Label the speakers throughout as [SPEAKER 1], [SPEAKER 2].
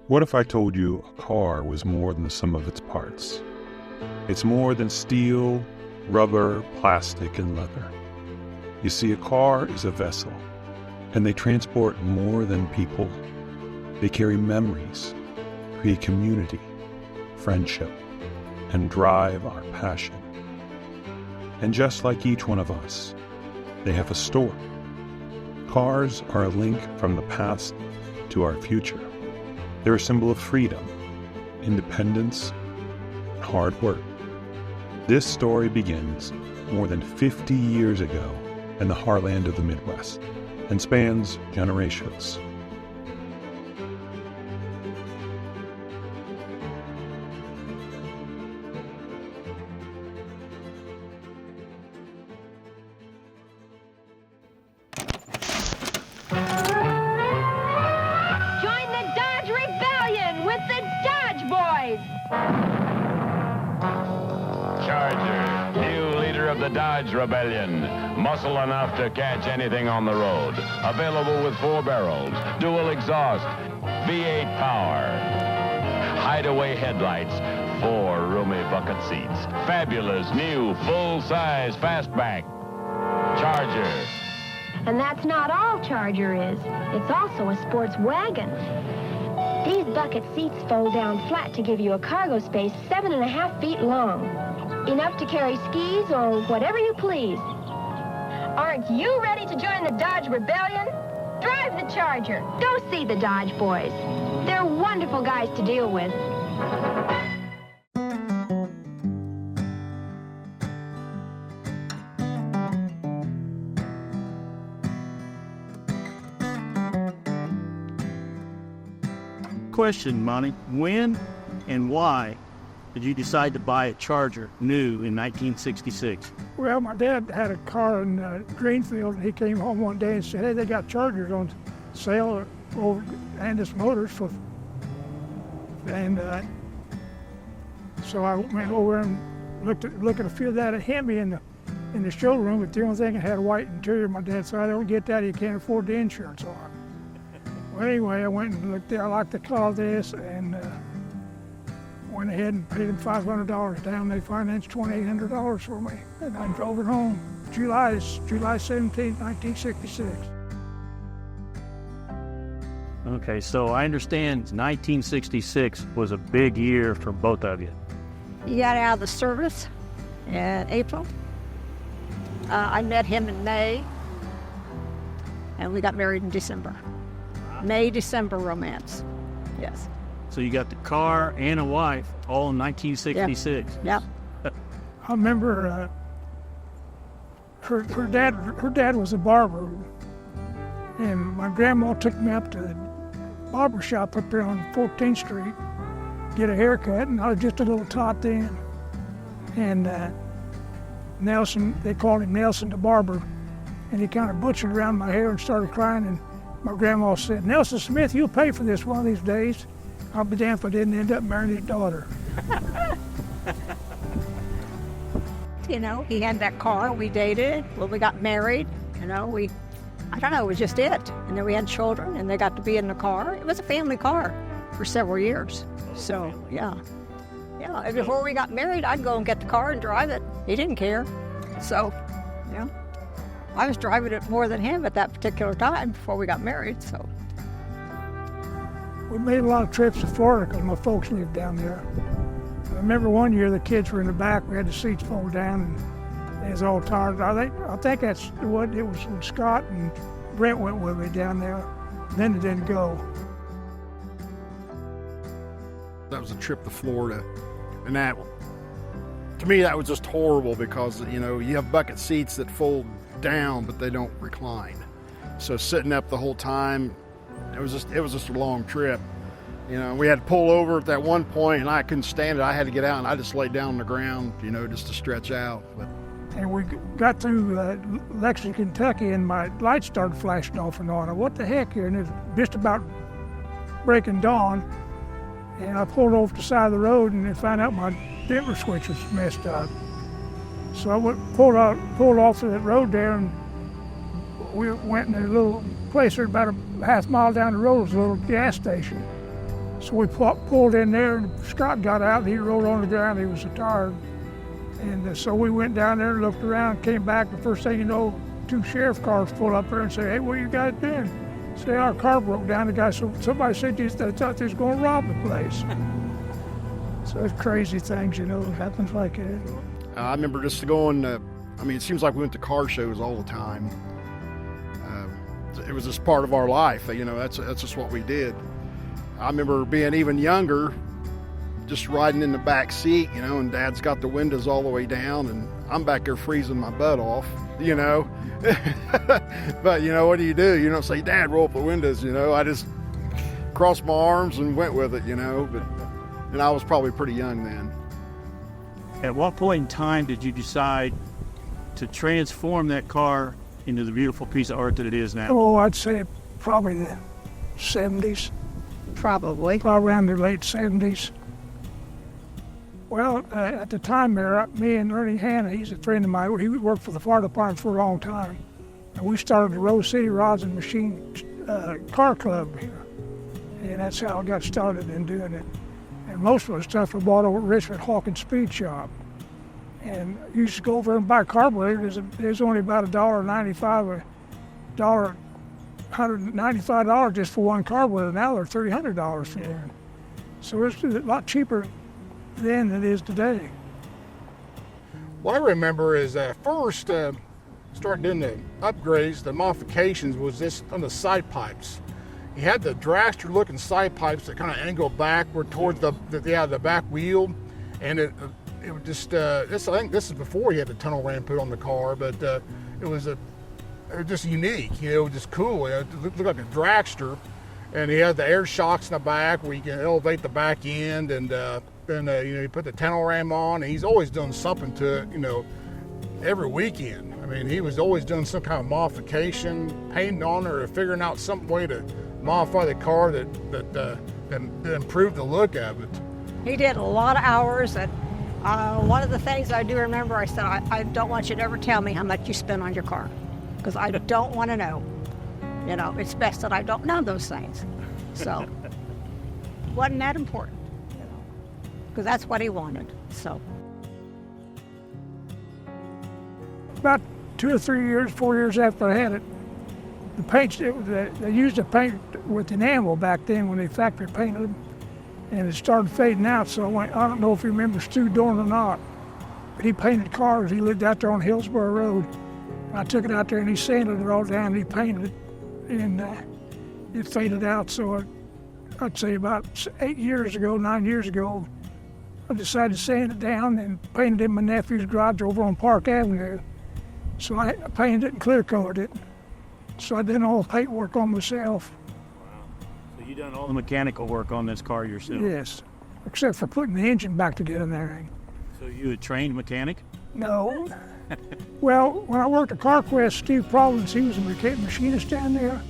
[SPEAKER 1] What if I told you a car was more than the sum of its parts? It's more than steel, rubber, plastic, and leather. You see, a car is a vessel, and they transport more than people. They carry memories, create community, friendship, and drive our passion. And just like each one of us, they have a story. Cars are a link from the past to our future. They're a symbol of freedom, independence, and hard work. This story begins more than 50 years ago in the heartland of the Midwest and spans generations.
[SPEAKER 2] Dodge Rebellion. Muscle enough to catch anything on the road. Available with 4 barrels, dual exhaust, V8 power, hideaway headlights, 4 roomy bucket seats. Fabulous new full-size fastback Charger.
[SPEAKER 3] And that's not all Charger is. It's also a sports wagon. These bucket seats fold down flat to give you a cargo space 7.5 feet long. Enough to carry skis or whatever you please. Aren't you ready to join the Dodge Rebellion? Drive the Charger. Go see the Dodge boys. They're wonderful guys to deal with.
[SPEAKER 4] Question, Monty. When and why did you decide to buy a Charger new in 1966?
[SPEAKER 5] Well, my dad had a car in Greenfield, and he came home one day and said, hey, they got Chargers on sale over Andis Motors. So I went over and looked at a few of that at Hemi in the showroom, but the only thing it had a white interior. My dad said, I don't get that, you can't afford the insurance on it. Well, anyway, I went and looked there, I liked the color of this, and went ahead and paid them $500 down. They financed $2,800 for me, and I drove it home. July 17, 1966.
[SPEAKER 4] Okay, so I understand 1966 was a big year for both of you.
[SPEAKER 6] He got out of the service in April. I met him in May, and we got married in December. May-December romance, yes.
[SPEAKER 4] So you got the car and a wife all in 1966.
[SPEAKER 6] Yep.
[SPEAKER 5] I remember her dad was a barber, and my grandma took me up to the barber shop up there on 14th Street, get a haircut, and I was just a little tot then. And Nelson, they called him Nelson the barber, and he kind of butchered around my hair and started crying, and my grandma said, Nelson Smith, you'll pay for this one of these days. I'll be damned if I didn't end up marrying his daughter.
[SPEAKER 6] You know, he had that car, we dated, well, we got married, you know, I don't know, it was just it. And then we had children, and they got to be in the car. It was a family car for several years. So, yeah. Yeah, and before we got married, I'd go and get the car and drive it. He didn't care. So, yeah. I was driving it more than him at that particular time before we got married, so.
[SPEAKER 5] We made a lot of trips to Florida because my folks lived down there. I remember one year the kids were in the back, we had the seats fold down, and they was all tired. I think that's what it was when Scott and Brent went with me down there. Then they didn't go.
[SPEAKER 7] That was a trip to Florida, and that, to me, that was just horrible because, you know, you have bucket seats that fold down, but they don't recline. So sitting up the whole time, it was just a long trip. You know, we had to pull over at that one point, and I couldn't stand it. I had to get out, and I just laid down on the ground, you know, just to stretch out. But.
[SPEAKER 5] And we got to Lexington, Kentucky, and my lights started flashing off and on. What the heck here? And it was just about breaking dawn, and I pulled over to the side of the road and found out my dimmer switch was messed up. So I pulled off to that road there, and we went in a little place there about a half mile down the road. Was a little gas station. So we pulled in there, and Scott got out, and he rolled on the ground. He was so tired. And so we went down there and looked around, came back. The first thing you know, 2 sheriff cars pulled up there and say, "Hey, what you guys doing?" Say, "Our car broke down." The guy said, "Somebody said they thought they was going to rob the place." So it's crazy things, it happens like that.
[SPEAKER 7] I remember just going, it seems like we went to car shows all the time. It was just part of our life, that's just what we did. I remember being even younger, just riding in the back seat, and Dad's got the windows all the way down, and I'm back there freezing my butt off, But, what do? You don't say, "Dad, roll up the windows," I just crossed my arms and went with it, and I was probably pretty young then.
[SPEAKER 4] At what point in time did you decide to transform that car into the beautiful piece of art that it is now?
[SPEAKER 5] Oh, I'd say probably the 70s.
[SPEAKER 6] Probably.
[SPEAKER 5] Probably around the late 70s. Well, at the time there, me and Ernie Hanna, he's a friend of mine, he worked for the fire department for a long time. And we started the Rose City Rods and Machine Car Club here. And that's how I got started in doing it. And most of the stuff we bought over at Richmond Hawkins Speed Shop. And you used to go over and buy carburetors. There's only about $1.95, $195 just for one carburetor. Now they're $300 for one. So it's a lot cheaper then than it is today.
[SPEAKER 8] What I remember is first started doing the upgrades, the modifications was this on the side pipes. You had the dragster looking side pipes that kind of angle backward towards the back wheel, and it would just I think this is before you had the tunnel ram put on the car, but it was just unique. It was just cool. It looked like a dragster, and he had the air shocks in the back where you can elevate the back end, and then you put the tunnel ram on, and he's always doing something to it, every weekend. I mean, he was always doing some kind of modification, painting on it, or figuring out some way to modify the car that improved the look of it.
[SPEAKER 6] He did a lot of hours. And one of the things I do remember, I said, I don't want you to ever tell me how much you spend on your car, because I don't want to know. It's best that I don't know those things. So, wasn't that important, because that's what he wanted. So,
[SPEAKER 5] about 2 or 3 years, 4 years after I had it, the paints, they used to paint with enamel back then when they factory painted them, and it started fading out. So I don't know if you remember Stu Dorn or not, but he painted cars. He lived out there on Hillsborough Road. I took it out there and he sanded it all down and he painted it, and it faded out. So I'd say about 9 years ago, I decided to sand it down and painted it in my nephew's garage over on Park Avenue. So I painted it and clear coated it. So I did all the paint work on myself.
[SPEAKER 4] Wow. So you done all the mechanical work on this car yourself?
[SPEAKER 5] Yes, except for putting the engine back together and everything.
[SPEAKER 4] So you a trained mechanic?
[SPEAKER 5] No. Well, when I worked at CarQuest, Steve Providence, he was a machinist down there.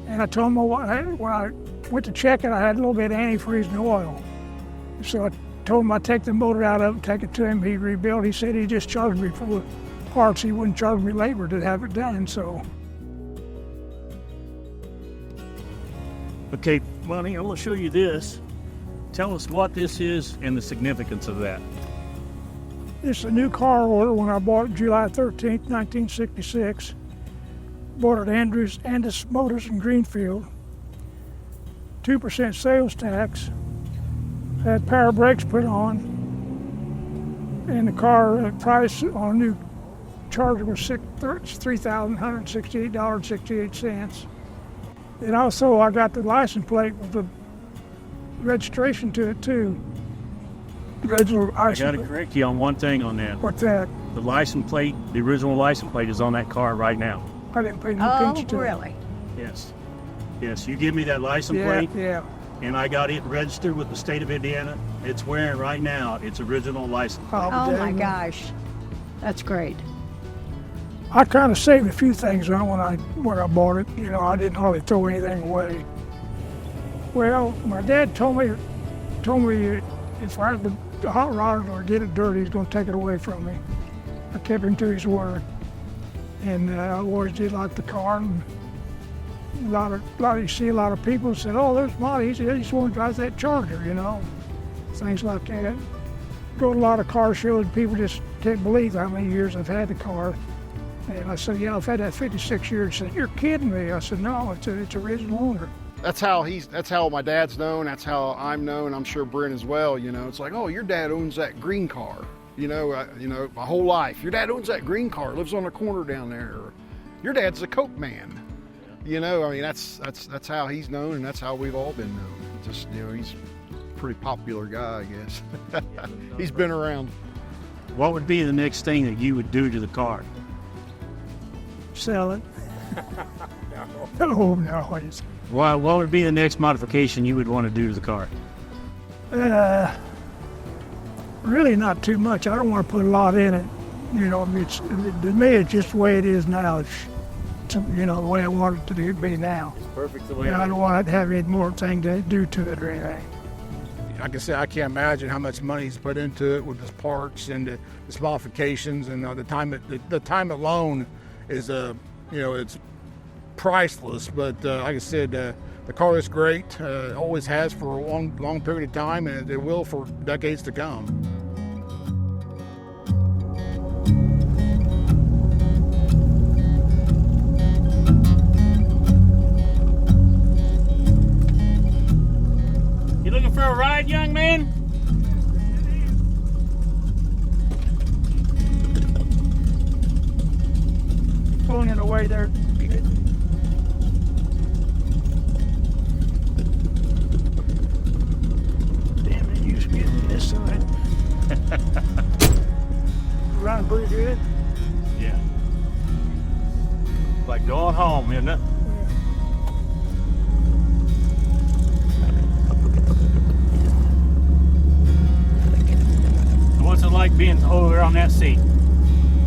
[SPEAKER 5] And I told him when I went to check it, I had a little bit of antifreeze and oil. So I told him I'd take the motor out of it, take it to him, he'd rebuild. He said he just charged me for the parts. He wouldn't charge me labor to have it done, so.
[SPEAKER 4] Okay, Monty, I'm going to show you this. Tell us what this is and the significance of that.
[SPEAKER 5] It's a new car order when I bought it July 13th, 1966. Bought it at Andis Motors in Greenfield. 2% sales tax. Had power brakes put on. And the car price on a new Charger was $3,168.68. And also I got the license plate with the registration to it too. Original
[SPEAKER 4] I got to correct you on one thing on that.
[SPEAKER 5] What's that?
[SPEAKER 4] The license plate, the original license plate is on that car right now.
[SPEAKER 5] I didn't pay no attention to it.
[SPEAKER 6] Oh, really?
[SPEAKER 4] Yes. Yes, you give me that license plate.
[SPEAKER 5] Yeah.
[SPEAKER 4] And I got it registered with the state of Indiana. It's wearing right now its original license plate.
[SPEAKER 6] Oh my gosh. That's great.
[SPEAKER 5] I kind of saved a few things on when I bought it. I didn't hardly throw anything away. Well, my dad told me if I had to hot rod it or get it dirty, he's going to take it away from me. I kept him to his word. And I always did like the car. And You see a lot of people said, "Oh, there's Monty. He's the one who drives that Charger," you know, things like that. Go to a lot of car shows. People just can't believe how many years I've had the car. And I said, "Yeah, I've had that 56 years." He said, "You're kidding me." I said, "No, it's original owner."
[SPEAKER 7] That's how my dad's known. That's how I'm known. I'm sure Brent as well. You know, it's like, "Oh, your dad owns that green car." You know, my whole life. Your dad owns that green car. Lives on the corner down there. Or, your dad's a Coke man. You know, I mean, that's how he's known, and that's how we've all been known. Just, you know, he's a pretty popular guy, I guess. He's been around.
[SPEAKER 4] What would be the next thing that you would do to the car?
[SPEAKER 5] Sell it. No.
[SPEAKER 4] What would be the next modification you would want to do to the car?
[SPEAKER 5] Really not too much. I don't want to put a lot in it. You know, to me, it's just the way it is now. It's, you know, the way I want it to be now.
[SPEAKER 4] It's perfect the way
[SPEAKER 5] I don't want to have any more thing to do to it or anything.
[SPEAKER 8] Like I said, I can't imagine how much money he's put into it with his parts and his modifications, and the time alone is it's priceless. But like I said, the car is great. Always has for a long period of time, and it will for decades to come.
[SPEAKER 4] You looking for a ride, young man?
[SPEAKER 5] Pulling it away there. Damn it, you should get in this side. Running pretty good.
[SPEAKER 4] Yeah. Like going home, isn't it? What's it like being over there on that seat?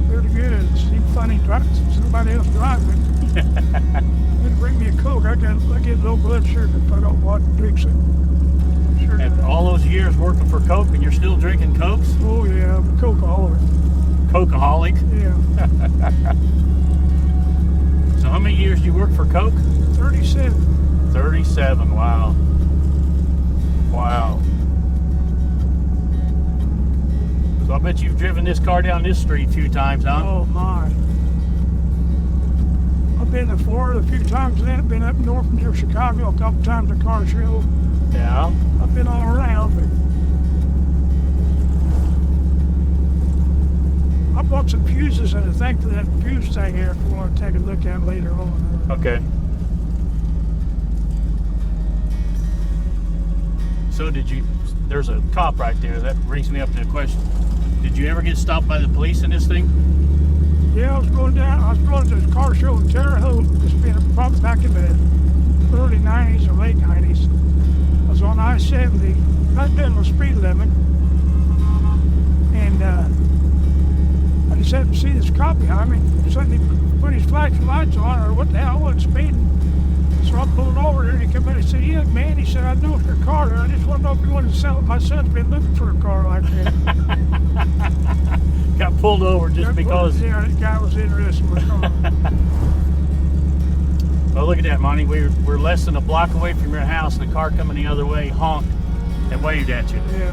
[SPEAKER 5] Pretty good. It's funny driving somebody else driving. It'd bring me a Coke. I get low blood sugar if I don't want to drink some. Sure.
[SPEAKER 4] After all those years working for Coke, and you're still drinking Cokes?
[SPEAKER 5] Oh yeah, I'm a Cokeaholic.
[SPEAKER 4] Cokeaholic?
[SPEAKER 5] Yeah.
[SPEAKER 4] So how many years do you work for Coke?
[SPEAKER 5] 37.
[SPEAKER 4] 37. Wow. Wow. So I bet you've driven this car down this street a few times, huh?
[SPEAKER 5] Oh my. I've been to Florida a few times then. I've been up north near Chicago a couple times at car show.
[SPEAKER 4] Yeah.
[SPEAKER 5] I've been all around, but I bought some fuses and I think for that fuse thing here if you want to take a look at them later on.
[SPEAKER 4] Okay. So there's a cop right there. That brings me up to the question. Did you ever get stopped by the police in this thing?
[SPEAKER 5] Yeah, I was going to this car show in Terre Haute. It's been probably back in the early 90s or late 90s. I was on I-70. I was doing the speed limit. And I just happened to see this cop behind me. Suddenly put his flashing lights on, or what the hell, I wasn't speeding. So I pulled over there and he came in and said, "Yeah, man," he said, "I know it's your car. I just want to know if you want to sell it. My son's been looking for a car like that."
[SPEAKER 4] Got pulled over just because.
[SPEAKER 5] Yeah, this guy was interested in my car.
[SPEAKER 4] Well, look at that, Monty. We're less than a block away from your house, and the car coming the other way honked and waved at you.
[SPEAKER 5] Yeah.